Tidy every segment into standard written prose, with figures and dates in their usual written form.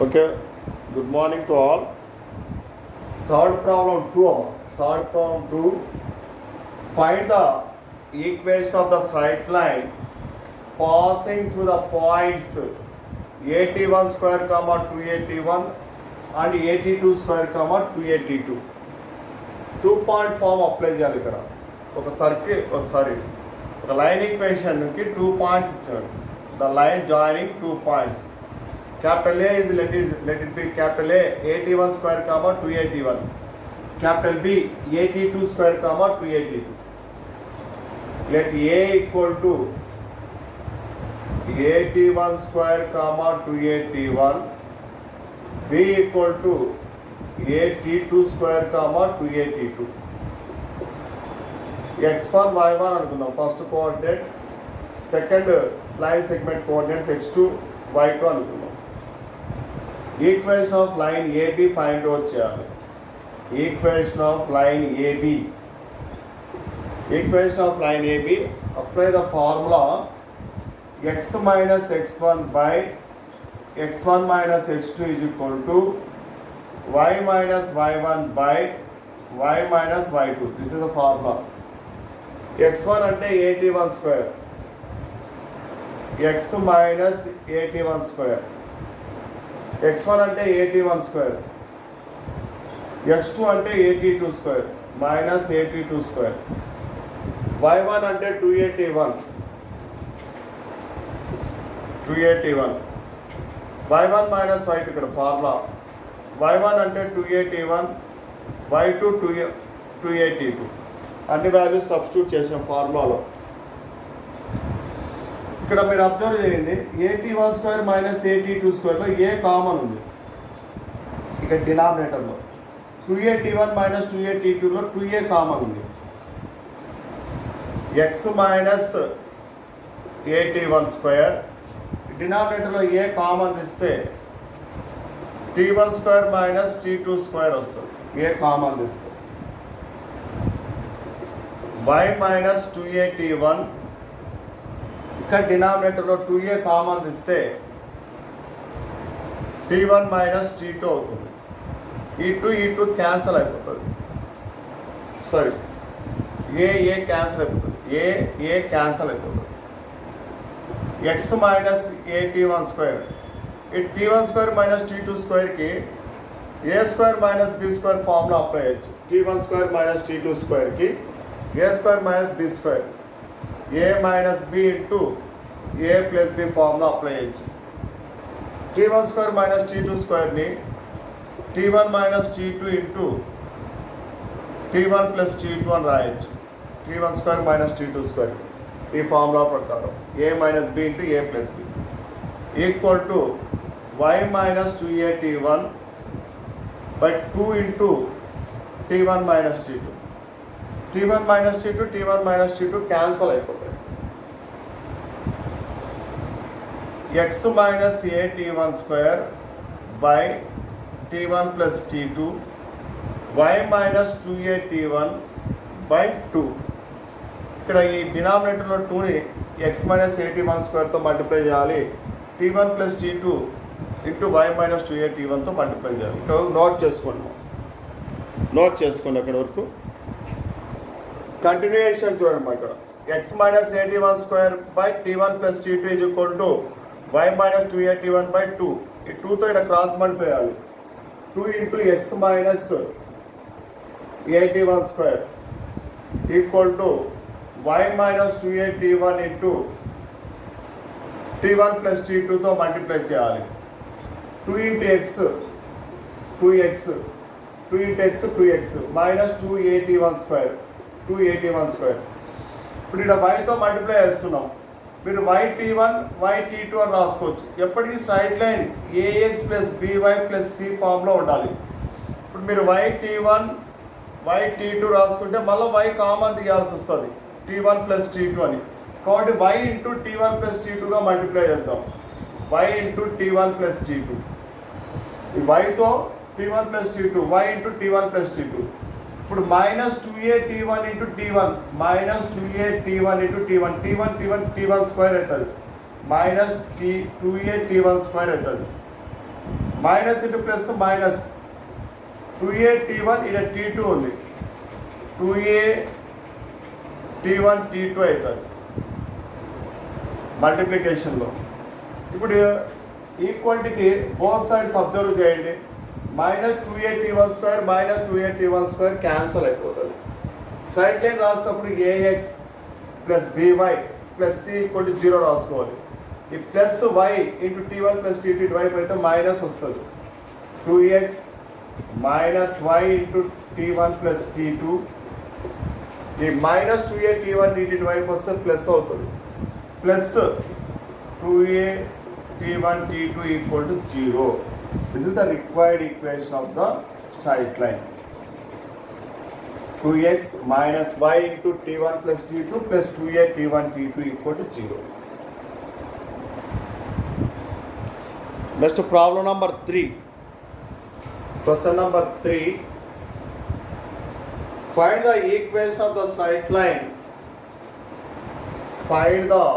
Okay, good morning to all. Solve problem 2. Solve problem 2. Find the equation of the straight line passing through the points 81 square comma 281 and 82 square comma 282. 2-point form apply చేయాలి. ఇక్కడ ఒక circle ఒక line ఈక్వేషన్కి 2 points ఇచ్చాడు. The line joining 2 points. Capital A is let it be capital A 81 square comma 281. Capital B 82 square comma 282. Let A equal to 81 square comma 281. B equal to 82 square comma 282. x1 y1 అనుకుందాం. First coordinate, second line segment coordinates x2 y2 అనుకుందాం. Equation of line AB find out చేయాలి. Equation of line AB apply the formula x minus x1 by x1 minus x2 is equal to y minus y1 by y minus y2. This is the formula. x1 అంటే 81 square, x minus 81 square. x1 అంటే 81 square, x2 అంటే 82 square minus 82 square. y1 అంటే 281, y1 minus y2 ఇక్కడ formula. y1 అంటే 281, y2 282. అన్ని values substitute చేసాం ఫార్ములాలో. ఇక్కడ మీరు అబ్జర్వ్ చేయండి, 81 స్క్వేర్ మైనస్ 82 స్క్వేర్లో ఏ కామన్ ఉంది. ఇక్కడ డినామినేటర్లో 281 మైనస్ 282లో 2a కామన్ ఉంది. ఎక్స్ మైనస్ 81 స్క్వేర్ డినామినేటర్లో ఏ కామన్ ఇస్తే t1 square minus t2 square వస్తుంది. ఏ కామన్ ఇస్తే y మైనస్ 2at1, ఇక్కడ డినామినేటర్లో 2a కామన్ ఇస్తే t1 మైనస్ t2 అవుతుంది. ఈ టూ క్యాన్సల్ అయిపోతుంది. సారీ, ఏ క్యాన్సల్ అయిపోతుంది. ఏ క్యాన్సల్ అయిపోతుంది. ఎక్స్ మైనస్ at1 స్క్వేర్, ఈ t1 స్క్వేర్ మైనస్ t2 స్క్వేర్కి a square minus b square formula apply చేయొచ్చు. t1 స్క్వేర్ మైనస్ t2 స్క్వేర్కి a square minus b square, a minus b into a plus b formula apply చేయొచ్చు. t1 square minus t2 స్క్వేర్ని t1 minus t2 into t1 plus t2 అని రాయొచ్చు. t1 square minus t2 square ఈ formula ప్రకారం a minus b into a plus b equal to y minus 2at1 by 2 into t1 minus t2. t1 minus t2 cancel అయిపోతాయి. X minus at1 square by t1 plus t2, y minus 2at1 by 2. ఇక్కడ ఈ డినామినేటర్లో 2ని X minus 81 స్క్వేర్తో multiply చేయాలి. t1 plus t2 into y minus 2at1తో multiply చేయాలి. ఇక్కడ note చేసుకోండి అక్కడ వరకు. కంటిన్యూయేషన్ చూడండి. ఇక్కడ x minus 81 square by t1 plus t2 is equal to y minus 2at1 by 2. ఈ 2తో ఇక్కడ క్రాస్ మల్టిప్లై చేయాలి. 2 into x minus 81 square equal to y minus 2at1 into t1 plus t2తో మల్టిప్లై చేయాలి. 2 into X 2x minus 281 square. ఇప్పుడు ఇక్కడ yతో multiply చేస్తున్నాం. మీరు yt1 yt2 అని రాసుకోవచ్చు. ఎప్పటికీ straight line ax plus by plus c ఫామ్లో ఉండాలి. ఇప్పుడు మీరు yt1 yt2 రాసుకుంటే మళ్ళీ y కామన్ తీయాల్సి వస్తుంది, t1 ప్లస్ t2 అని. కాబట్టి y ఇంటూ t1 ప్లస్ t2గా మల్టిప్లై చేద్దాం. y into t1 plus t2, ఈ yతో t1 plus t2, y into t1 plus t2. ఇప్పుడు minus 2at1 into t1, minus 2at1 into t1 square అవుతుంది. మైనస్ 2at1 స్క్వేర్ అవుతుంది. Minus into plus minus 2a t1 ఇక్కడ t2 ఉంది 2a t1 t2 అవుతుంది మల్టిప్లికేషన్లో. ఇప్పుడు ఈక్వాలిటీకి both sides observe చేయండి. Minus 2a t1 square minus 2a t1 square cancel అయిపోతుంది. Straight line రాసినప్పుడు ax plus by plus c equal to 0 రాసుకోవాలి. ఈ plus y into t1 plus t2 ఇటువైపు అయితే మైనస్ వస్తుంది. 2x minus y into t1 plus t2. ఈ minus 2a t1 dt ఇటువైపు వస్తే ప్లస్ అవుతుంది. Plus 2a t1 t2 equal to 0. This is the required equation of the straight line. 2x minus y into t1 plus t2 plus 2a t1 t2 equal to 0. Next problem number 3. Question number 3. Find the equation of the straight line. Find the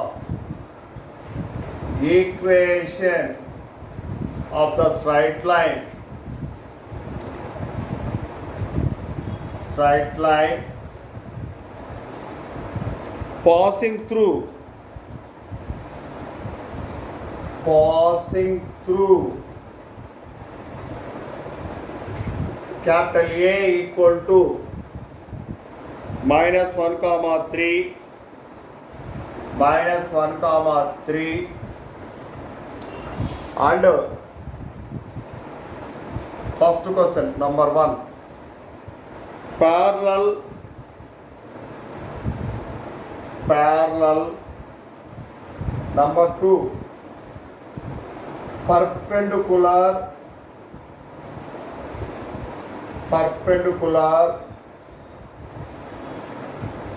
equation of the straight line. Straight line passing through capital A equal to minus 1 comma 3 minus 1 comma 3 and first question number 1 parallel number 2 perpendicular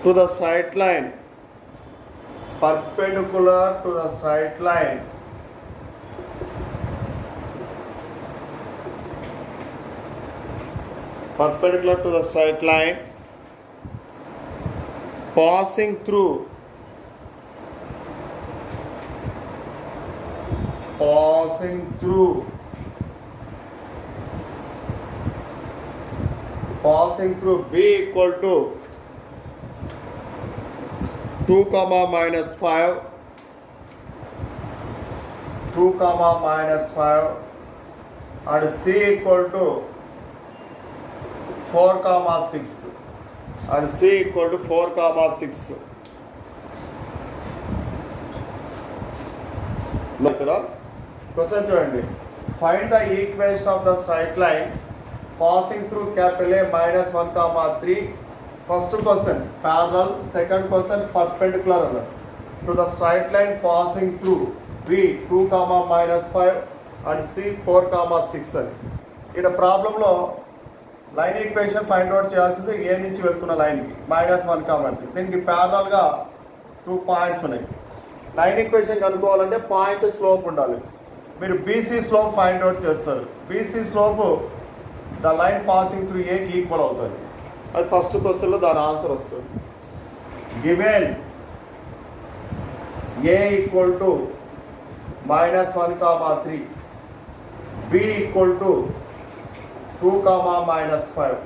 to the straight line perpendicular to the straight line perpendicular to the straight line passing through B equal to 2 comma minus 5 and C equal to 4 comma 6 and C equal to 4 comma 6. ఇక్కడ question చూడండి. Find the equation of the straight line passing through capital A minus 1 comma 3. First question parallel, second question perpendicular అన్నారు. To the straight line passing through B 2 comma minus 5 and C 4 comma 6 అని. ఇక్కడ ప్రాబ్లంలో line equation find out చేయాల్సింది ఏ నుంచి వెళ్తున్న లైన్కి minus 1 comma 3. దీనికి ప్యారలల్గా 2 పాయింట్స్ ఉన్నాయి. లైన్ ఈక్వేషన్ కనుక్కోవాలంటే పాయింట్ స్లోప్ ఉండాలి. మీరు బీసీ స్లోప్ ఫైండ్ అవుట్ చేస్తారు. BC slope the line passing through ఏకి ఈక్వల్ అవుతుంది. అది ఫస్ట్ క్వశ్చన్లో దాని ఆన్సర్ వస్తుంది. Given a equal to minus 1 comma 3 B equal to 2 comma minus 5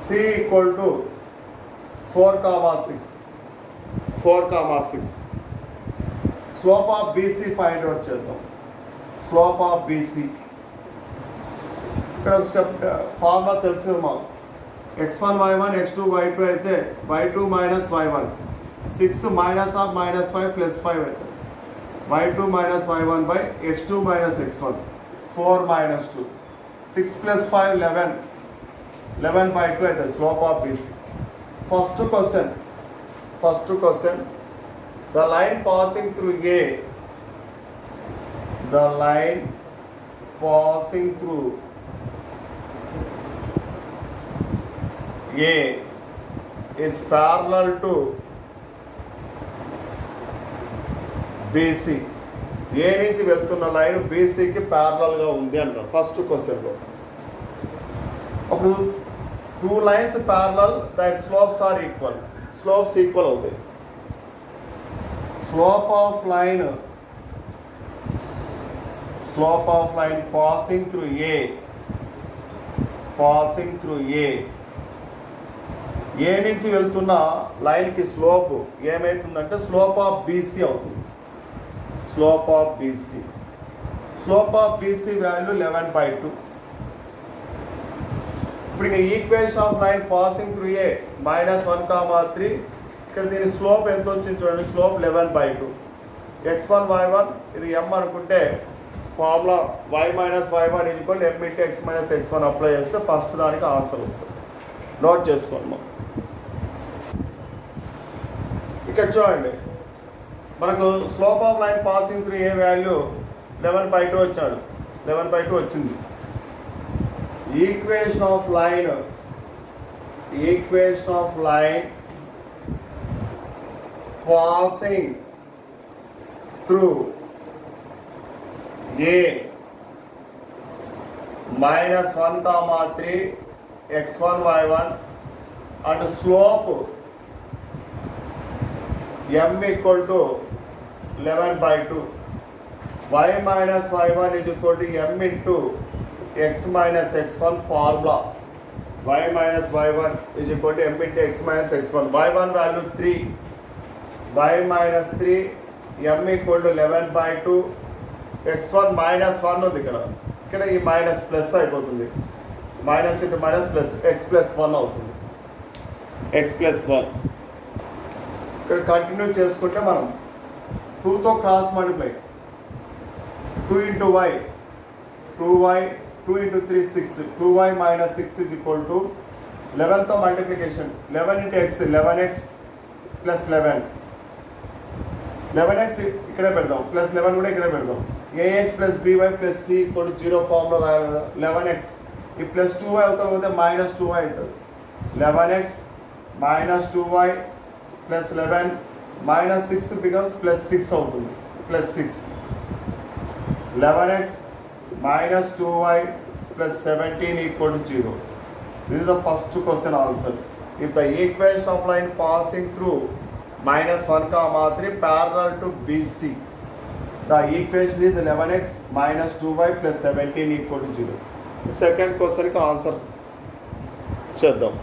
C equal to 4 comma 6 slope of BC find out చేద్దాం. slope of BC ఇక్కడ ఒక step formula తెలుసు మాకు. x1 y1 x2 y2 అయితే y2 minus y1 6 minus of minus 5 plus 5 అవుతుంది. y2 minus y1 by x2 minus x1 4 minus 2 6 plus 5 11 by 2 అయితే slope of BC. First question the line passing through A is parallel to BC. ఏ నుంచి వెళ్తున్న line బీసీకి ప్యారలల్గా ఉంది అంటారు first క్వశ్చన్లో. అప్పుడు 2 lines parallel that slopes are equal. Slopes equal అవుతాయి. Slope slope of line passing through A నుంచి వెళ్తున్న లైన్కి స్లోప్ ఏమవుతుందంటే స్లోప్ ఆఫ్ బీసీ అవుతుంది. Slope of BC value 11/2. ఇప్పుడు ఇక equation of line passing through A -1, 3 ఇక్కడ దీని స్లోప్ ఎంత వచ్చింది చూడండి. స్లోప్ 11/2. x1 y1 ఇది m అనుకుంటే formula y - y1 m × x - x1 apply చేస్తే ఫస్ట్ దానికి ఆన్సర్ వస్తుంది. నోట్ చేసుకోండి. ఇక్కడ చూడండి మనకు slope of line passing through A value 11/2 వచ్చింది. Equation of line passing through A -1, 3 x1 y1 and slope m = 11/2. y - y1 m × x - x1 formula y - y1 m × x - x1. y1 value 3, y - 3 m = 11/2. x1 -1 ఉంది ఇక్కడ ఈ minus plus అయిపోతుంది. Minus into minus plus x+1 అవుతుంది. x+1 ఇక్కడ continue చేసుకుంటే మనం 2తో cross multiply 2 × y 2y 2 × 3 6 2y - 6 = 11తో మల్టిప్లికేషన్ 11 × x 11x + 11 11x ఇక్కడే పెడదాం ప్లస్ 11 కూడా ఇక్కడే పెడదాం. ax + by + c = 0 ఫార్ములా రాయాలి కదా. 11x ఈ ప్లస్ 2y అవుతుంది పోతే -2y అవుతుంది. 11x - 2y + 11 -6 బికమ్స్ +6 అవుతుంది. +6 11x - 2y + 17 = 0. This is the first question answer. If the equation of line passing through -1, 3 parallel to BC, the equation is 11x - 2y + 17 = 0. Second క్వశ్చన్కి answer చేద్దాం.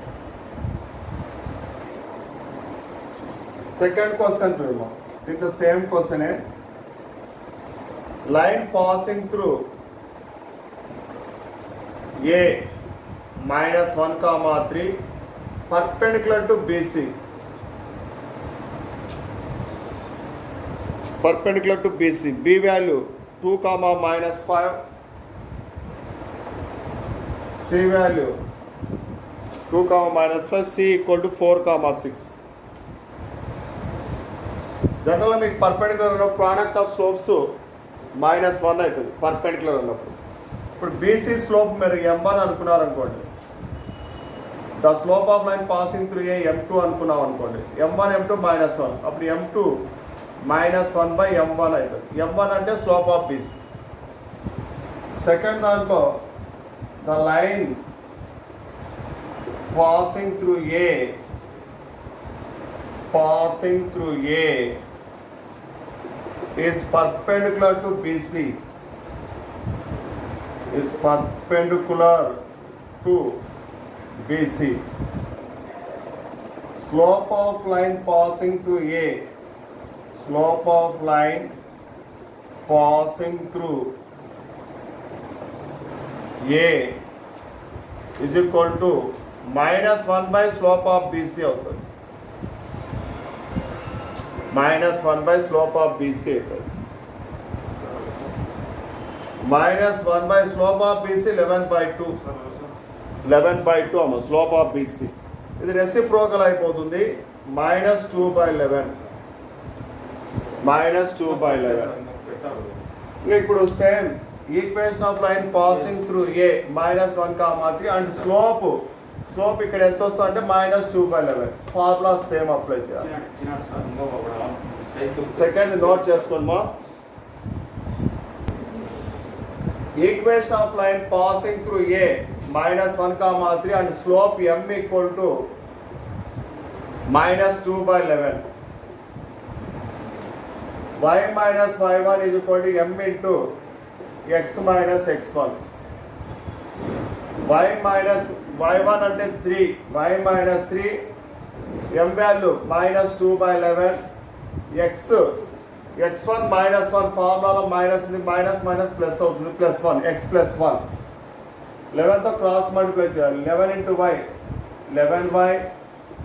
Second question చూద్దాం. దీంట్లో same క్వశ్చనే. Line passing through A -1, 3 perpendicular to BC. Perpendicular to BC. B value 2, -5. C value 2, -5. C = 4, 6. జనరల్గా మీకు perpendicular ఉన్నప్పుడు product of slopes -1 అవుతుంది perpendicular ఉన్నప్పుడు. ఇప్పుడు బీసీ స్లోప్ మీరు m1 అనుకున్నారనుకోండి. The slope of line passing through A m2 అనుకున్నాం అనుకోండి. m1 m2 -1 అప్పుడు m2 -1/m1 అవుతుంది. m1 అంటే స్లోప్ ఆఫ్ బీసీ. సెకండ్ దాంట్లో the line passing through A is perpendicular to BC. Slope of line passing through A. Slope of line passing through A is equal to -1 slope of BC అవుతుంది. -1 slope of BC అవుతుంది. -1 slope of BC 11/2 అమ్మ slope of BC. ఇది reciprocal అయిపోతుంది. -2/11 ఇంకా ఇప్పుడు same equation of line passing through A -1, 3 and slope ఇక్కడ ఎంత వస్తుంది అంటే -2/11. ఫార్ములా సేమ్ అప్లై చేయాలి. సెకండ్ నోట్ చేసుకోండి మా. Equation of line passing through A -1, 3 and slope m = -2/11. y - y1 = m × x minus x1, y minus y1 అంటే 3, y minus 3, m value minus 2/11, x1 minus 1 ఫార్ములాలో minus ఉంది, minus plus అవుతుంది, +1 x +1. 11తో cross multiply చేయాలి, 11 into y 11y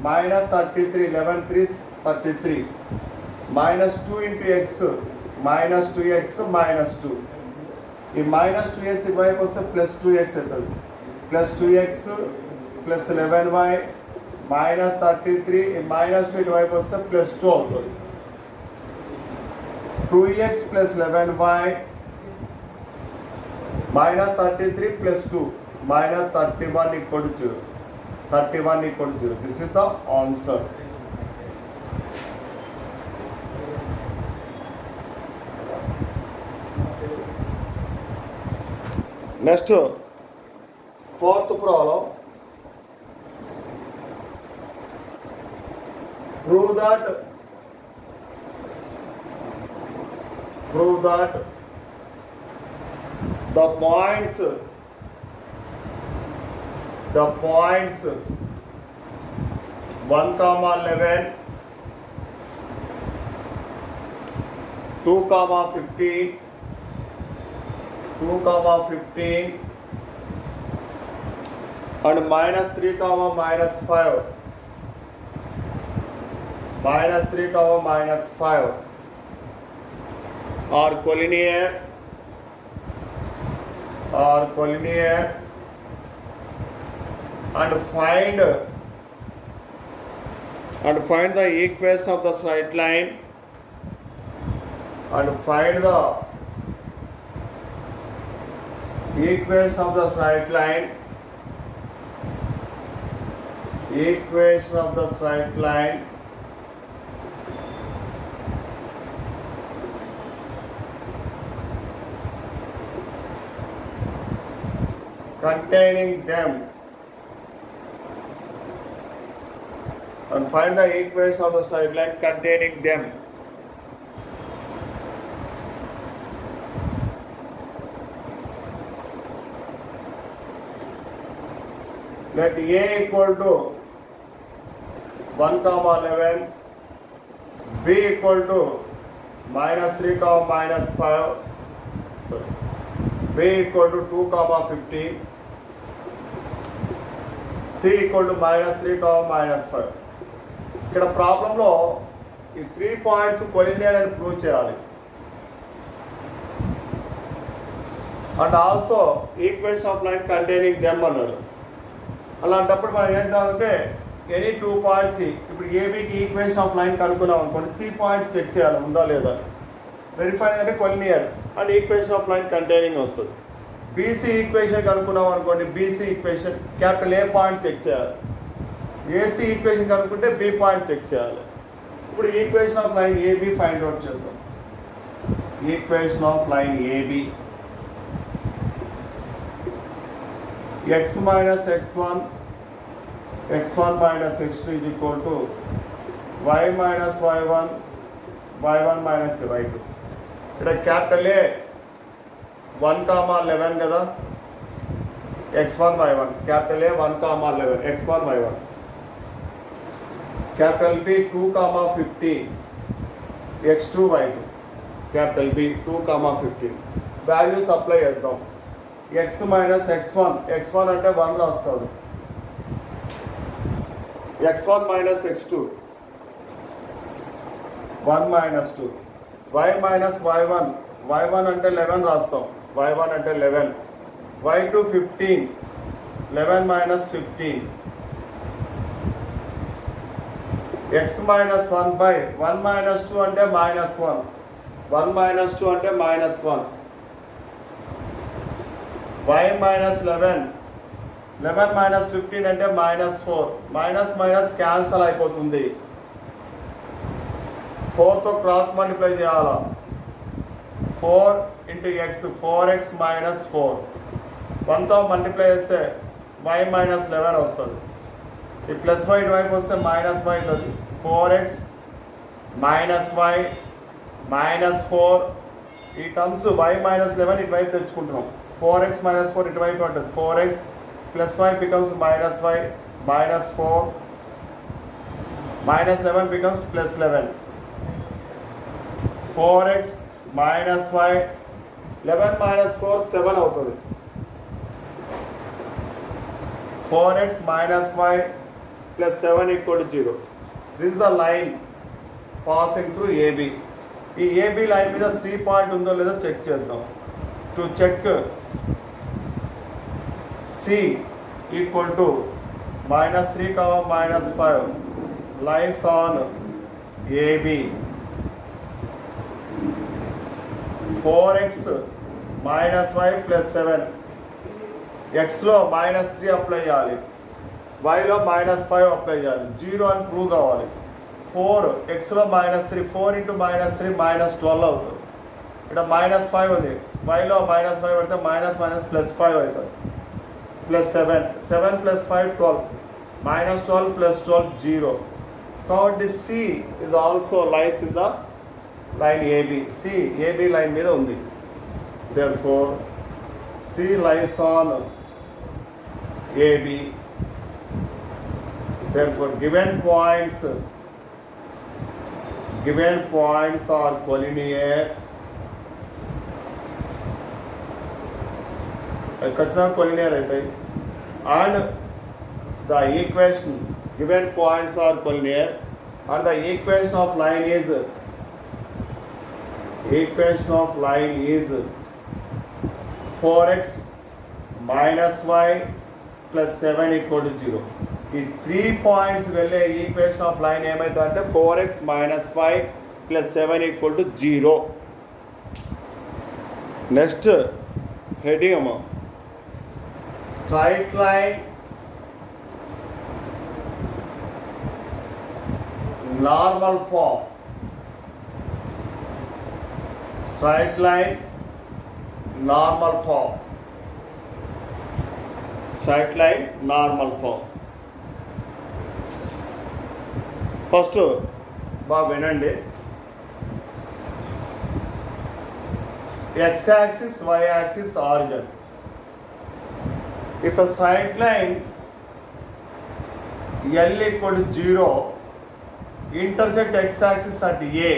minus 33, 11 3 33, minus 2 into x minus 2x minus 2. ఈ minus 2x ఇటువైపు వస్తే plus 2x అవుతుంది, plus 2x plus 11y minus 33, minus 2 ఇటువైపు వస్తే ప్లస్ 2 అవుతుంది. 2x plus 11y minus 33 plus 2 minus 31 equal to 0. 31 equal to 0. This is the answer. Next, fourth problem. Prove that the points 1, 11, 2, 15, 2, 15 and -3, -5, -3, -5 are collinear and find the equation of the straight line and find the equation of the straight line containing them and find the equation of the straight line containing them. Let A equal to 1, 11, B equal to -3, -5, B equal to 2, 15, C equal to -3, -5. ఇక్కడ ప్రాబ్లంలో ఈ 3 points collinear అని prove చేయాలి and also equation of line containing them అన్నాడు. అలాంటప్పుడు మనం ఏం చేద్దామంటే ఎనీ 2 పాయింట్స్కి ఇప్పుడు ఏబీకి ఈక్వేషన్ ఆఫ్ లైన్ కనుక్కున్నాం అనుకోండి, సి పాయింట్ చెక్ చేయాలి ఉందా లేదా, వెరిఫై అంటే collinear and equation of line containing వస్తుంది. బీసీ ఈక్వేషన్ కనుక్కున్నాం అనుకోండి, BC equation capital A point check చేయాలి, ఏసీ ఈక్వేషన్ కనుక్కుంటే బి పాయింట్ చెక్ చేయాలి. ఇప్పుడు equation of line AB find out చేద్దాం. Equation of line AB x minus x1 minus x2 is equal to y minus y1 minus y2. ఇక్కడ capital A 1, 11 కదా, x1 y1, capital A 1, 11 x1 y1, capital B 2, 15 x2 y2, capital B 2, 15 values apply చేద్దాం. x minus x1 అంటే 1 రాస్తాడు, x1 minus x2 1 minus 2, y minus y1 అంటే 11 రాస్తాం, y1 అంటే 11, y2 15, 11 minus 15, x minus 1 by 1 minus 2 అంటే -1, 1 minus 2 అంటే -1, y minus 11 minus 15 అంటే -4, minus cancel అయిపోతుంది. 4తో క్రాస్ మల్టిప్లై చేయాలా, 4 into x 4x minus 4, 1తో multiply చేస్తే y minus 11 వస్తుంది. ఈ ప్లస్ y ఇటువైపు వస్తే మైనస్ y అవుతుంది, 4x minus y minus 4 ఈ టర్మ్స్ y మైనస్ 11 ఇటువైపు తెచ్చుకుంటున్నాం. 4x మైనస్ 4 ఇటువైపు ఉంటుంది. 4x plus y becomes minus y minus 4 minus 11 becomes plus 11. 4x minus y 11 minus 4 7 అవుతుంది. 4x minus y plus 7 equal to 0. This is the line passing through AB. ఈ AB line మీద C point ఉందో లేదో check చేద్దాం. To check C equal to -3, -5 lines on AB. 4x minus y plus 7. ఎక్స్లో -3 apply చేయాలి, వైలో -5 apply చేయాలి. 0 అని prove కావాలి. 4 ఎక్స్లో -3, 4 × -3 -12 అవుతుంది. ఇక్కడ -5 ఉంది, వైలో -5 పెడితే −+5 అవుతుంది. +7, 7 + 5 12, -12 + 12 0. కాబట్టి C is also lies in the line AB. C AB line మీద ఉంది. Therefore C lies on AB. Therefore given points are collinear. ఖచ్చితంగా collinear అవుతాయి. And the equation given points are collinear and the equation of line is 4x minus y plus 7 equal to 0. ఈ 3 points వెళ్ళే equation of line ఏమవుతుందంటే 4x minus y plus 7 equal to 0. Next heading అమ్మ, straight line normal form. Straight line normal form. Straight line normal form. First బాగా వినండి. x axis, y axis, origin. If a straight line L equal to 0 intersect x axis at A,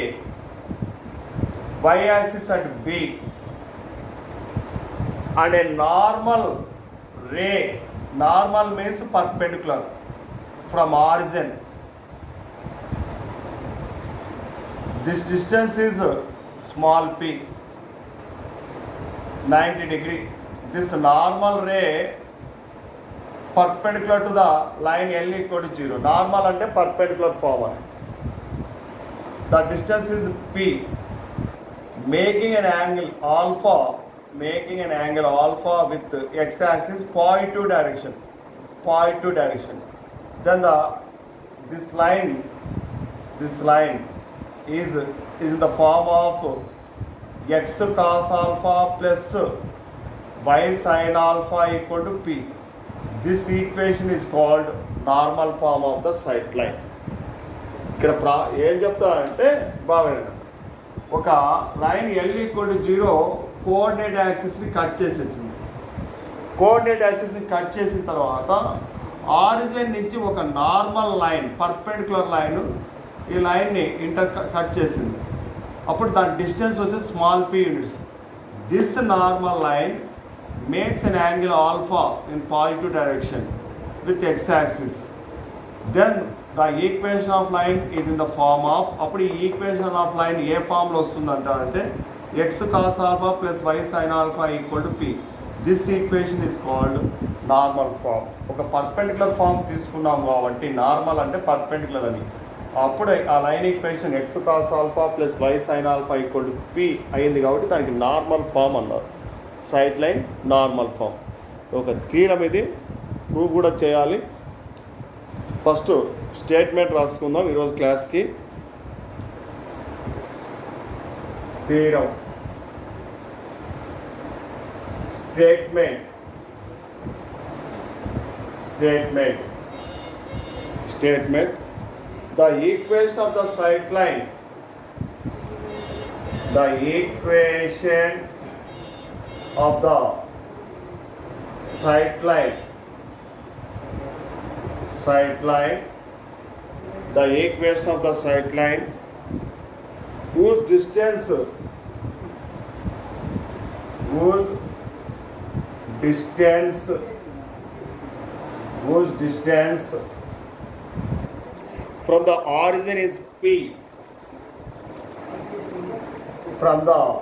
y axis at B, and a normal ray, normal means perpendicular from origin, this distance is small p, 90 degree. This normal ray perpendicular to the line L equal to 0. Normal ante perpendicular form. The distance is p, making an angle alpha with x-axis positive direction. Then this line is in the form of x cos alpha plus y sin alpha equal to p. This equation is called normal form of the straight line. ఇక్కడ ఏం చెప్తా అంటే బాగా ఒక line L equal to 0 coordinate యాక్సిస్ని cut చేసేసింది. Coordinate యాక్సిస్ని cut చేసిన తర్వాత ఆరిజిన్ నుంచి ఒక నార్మల్ లైన్, పర్పెండిక్యులర్ లైన్ ఈ లైన్ని కట్ చేసింది. అప్పుడు దాని డిస్టెన్స్ వచ్చి small p units. This normal line makes an angle alpha in positive direction with x axis. Then the equation of line is in the form of, అప్పుడు ఈ equation of line ఏ ఫామ్లో వస్తుందంటే x cos alpha plus y sin alpha equal to p. This equation is called normal form. ఒక perpendicular form తీసుకున్నాం కాబట్టి normal అంటే perpendicular అని. అప్పుడు ఆ line equation x cos alpha plus y sin alpha equal to p అయింది కాబట్టి దానికి నార్మల్ ఫామ్ అన్నారు. Straight line normal form. ఒక థీరం ఇది, ప్రూవ్ కూడా చేయాలి. ఫస్ట్ స్టేట్మెంట్ రాసుకుందాం ఈరోజు క్లాస్కి. Theorem, statement. The equation of the straight line the equation of the straight line, the equation of the straight line whose distance from the origin is P, from the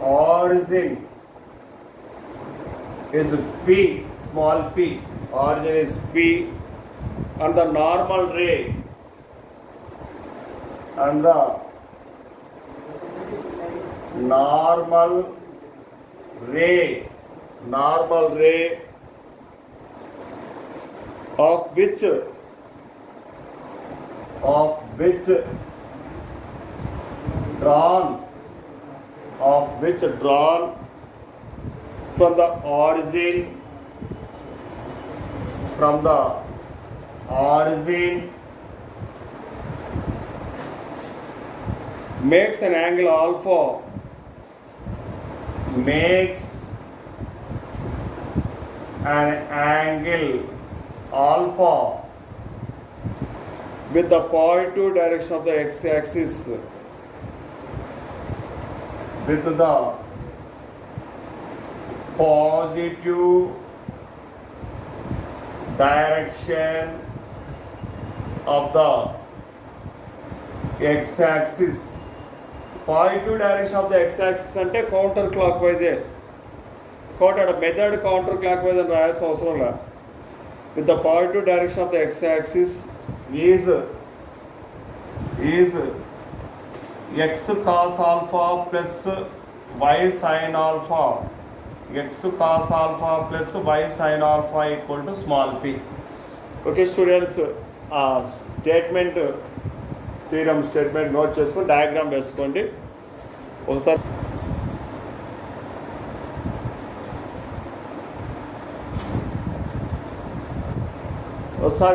origin is P, small p, origin is P, and the normal ray of which drawn from the origin makes an angle alpha with the positive direction of the x-axis, with the positive direction of the x-axis. Positive direction of the x-axis అంటే counter clock yj measured counter clock wise అని రాయాల్సిన అవసరం లేదు. With the positive direction of the x-axis is x cos alpha plus y sin alpha, x cos alpha plus y sin alpha equal to small p. Okay students, statement theorem statement note చేసుకొని diagram వేసుకోండి ఒకసారి.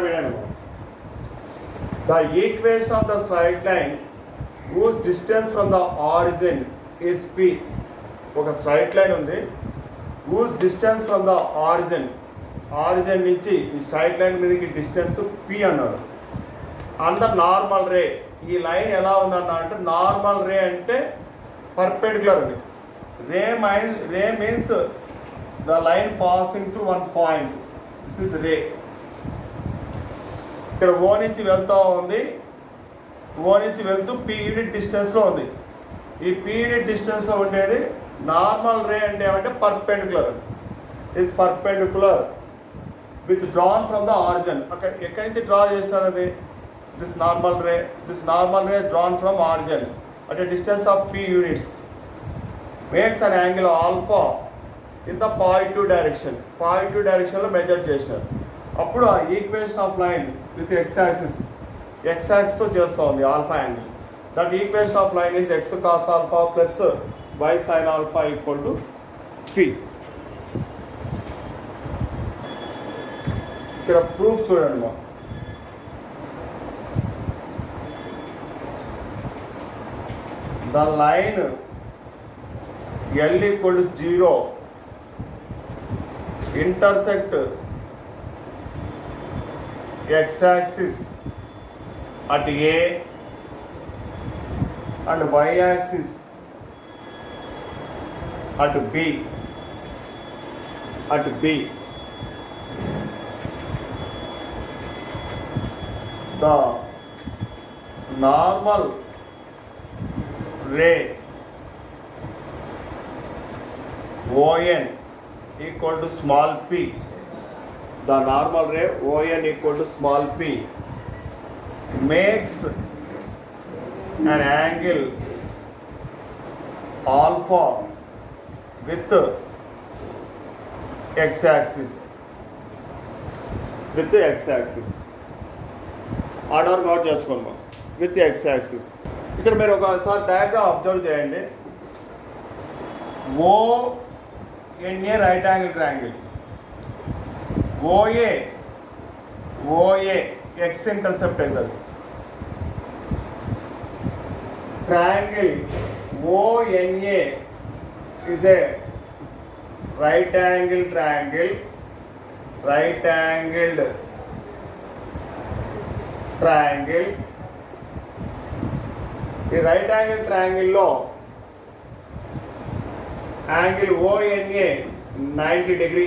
వినండి. The equation of the straight line whose distance from the origin is P. ఒక straight line ఉంది, whose distance from the origin నుంచి ఈ straight line మీదకి distance P అన్నాడు. అండ్ ద నార్మల్ రే, ఈ లైన్ ఎలా ఉందన్న అంటే నార్మల్ రే అంటే పర్పెండిక్యులర్ అండి. Ray means the line passing through one point, this is ray. ఇక్కడ ఓ నుంచి వెళ్తూ ఉంది, ఓ నుంచి వెళ్తూ పీ యూనిట్ డిస్టెన్స్లో ఉంది. ఈ పీ యూనిట్ డిస్టెన్స్లో ఉండేది నార్మల్ రే అంటే ఏమంటే perpendicular, is perpendicular which drawn from the origin. అక్కడ ఎక్కడి నుంచి డ్రా చేస్తారు అది, this normal ray drawn from origin at a distance of P units makes an angle alpha in the positive డైరెక్షన్లో మెజర్ చేసినారు. అప్పుడు ఆ ఈక్వేషన్ ఆఫ్ లైన్ విత్ ఎక్స్-యాక్సిస్తో చేస్తూ ఉంది alpha angle. That equation of line is X cos alpha plus why sign alpha equal to P. ఇక్కడ proof చూడండి మా. The line L equal to 0 intersect x-axis at A and y-axis at B. The normal ray ON equal to small p, the normal ray ON equal to small p makes an angle alpha with x-axis. Order note చేసుకున్నాం with x-axis. ఇక్కడ మీరు ఒకసారి diagram observe చేయండి. ONA right angle triangle, OA x intercept అవుతుంది. Triangle ONA is a right angled triangle. ఈ right angle ట్రయాంగిల్లో angle ONA 90 degree.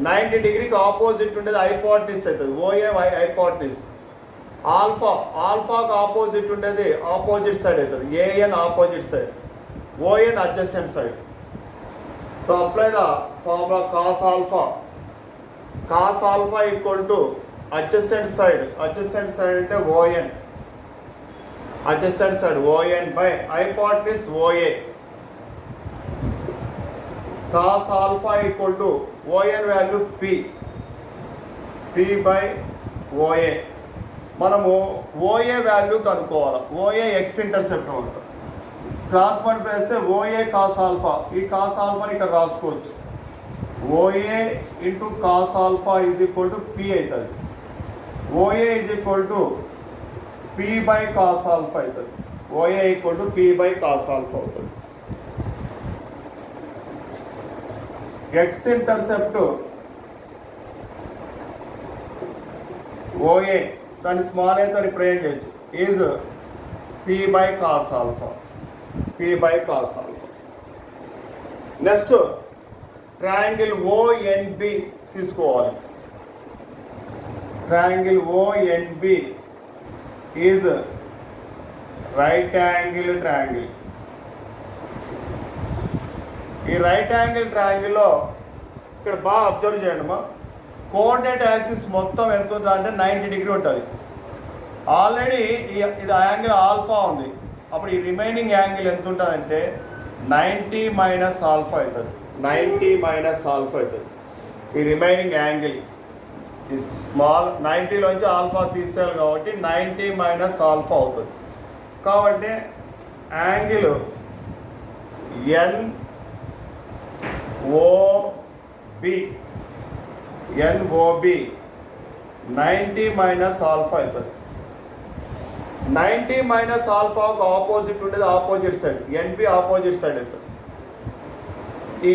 90 డిగ్రీకి opposite ఉండేది హైపోటెన్యూస్ అవుతుంది. OA hypotenuse. ఆల్ఫాకి ఆపోజిట్ ఉండేది ఆపోజిట్ సైడ్ అవుతుంది. AN opposite side, ON adjacent side. So apply the formula cos alpha. Cos alpha equal to adjacent side అంటే ON. adjacent side ON by hypotenuse OA. Cos alpha equal to ON value P by OA. మనము OA value కనుక్కోవాలి. OA x intercept ఉంటుంది. Cross multiply చేస్తే OA cos alpha. ఈ cos ఆల్ఫాని ఇక్కడ రాసుకోవచ్చు. OA into cos alpha is equal to P అవుతుంది. OA is equal to P by cos alpha అవుతుంది. OA equal to P by cos alpha అవుతుంది. X intercept OA దాన్ని small అయితే represent చేయొచ్చు. Is P by cos alpha. Next triangle ONB తీసుకోవాలి. Triangle ONB is right angle triangle. ఈ right angle ట్రయాంగిల్లో ఇక్కడ బాగా observe చేయండి అమ్మా. కోఆర్డినేట్ యాక్సిస్ మొత్తం ఎంత ఉంటుంది అంటే 90 డిగ్రీ ఉంటుంది. ఆల్రెడీ ఇది యాంగిల్ ఆల్ఫా ఉంది. అప్పుడు ఈ రిమైనింగ్ యాంగిల్ ఎంత ఉంటుందంటే 90 మైనస్ ఆల్ఫా అవుతుంది. ఈ రిమైనింగ్ యాంగిల్ ఈ స్మాల్ 90లోంచి ఆల్ఫా తీసేయాలి కాబట్టి 90 మైనస్ ఆల్ఫా అవుతుంది. కాబట్టి యాంగిల్ NOB 90 మైనస్ ఆల్ఫా అవుతుంది. 90 మైనస్ ఆల్ఫాకు ఆపోజిట్ ఉండేది opposite side, NB opposite side అవుతుంది. ఈ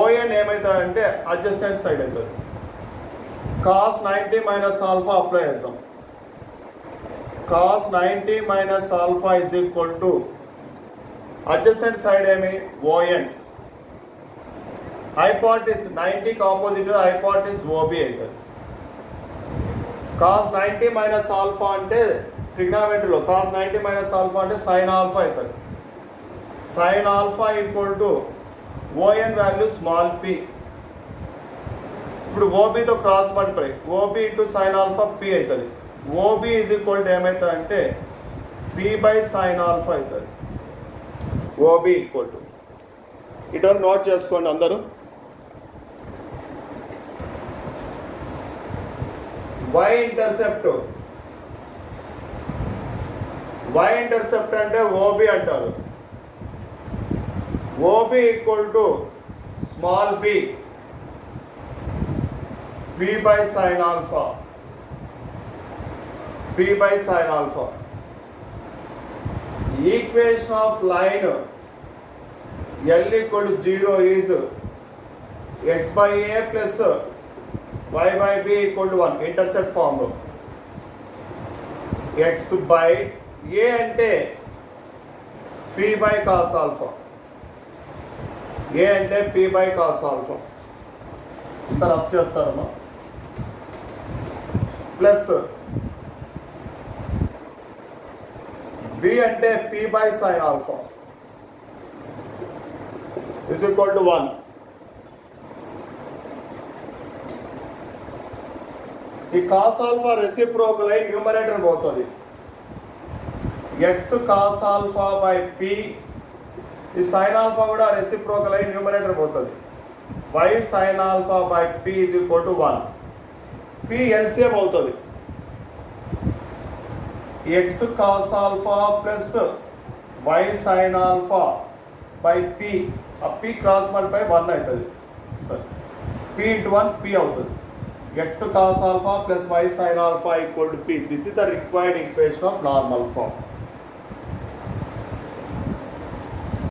ON ఏమవుతుందంటే అడ్జసెంట్ సైడ్ అవుతుంది. cos 90 మైనస్ ఆల్ఫా అప్లై చేద్దాం. cos 90 minus alpha is equal to adjacent side ఏమి ON. హైపోటెన్యూస్ 90కి ఆపోజిట్ హైపోటెన్యూస్ OB అవుతుంది. cos 90 మైనస్ ఆల్ఫా అంటే ట్రిగ్నామెట్రీలో cos 90 మైనస్ ఆల్ఫా అంటే sin ఆల్ఫా అవుతుంది. sin alpha equal to ON value small p. ఇప్పుడు OBతో cross multiply OB into sin alpha P అవుతుంది. OB ఈజ్ ఈక్వల్ టు ఏమవుతుంది అంటే P by sin ఆల్ఫా అవుతుంది. OB ఈక్వల్ టు ఇటు note చేసుకోండి అందరూ. Y ఇంటర్సెప్ట్ అంటే OB అంటారు. OB equal to small b P by sin alpha. Equation of line L equal to 0 is x by a plus y by b equal to 1. Intercept formula. X by a అంటే P by cos alpha. A అంటే P by cos alpha. ఇంత rub చేస్తారమ్మా. Plus B అంటే P by sin alpha is equal to 1. ఈ cos alpha reciprocal అయి numerator పోతుంది. x cos alpha by P, ఈ sin alpha కూడా రెసిప్రోకల్ అయి న్యూమరేటర్ పోతుంది. y sin alpha by P is equal to 1. P LCM అవుతుంది. x cos alpha plus y sin alpha by P, ఆ P cross multiply 1 అవుతుంది. సరే, P into 1 P అవుతుంది. x cos alpha plus y sin alpha equal to P. This is the required equation of normal form.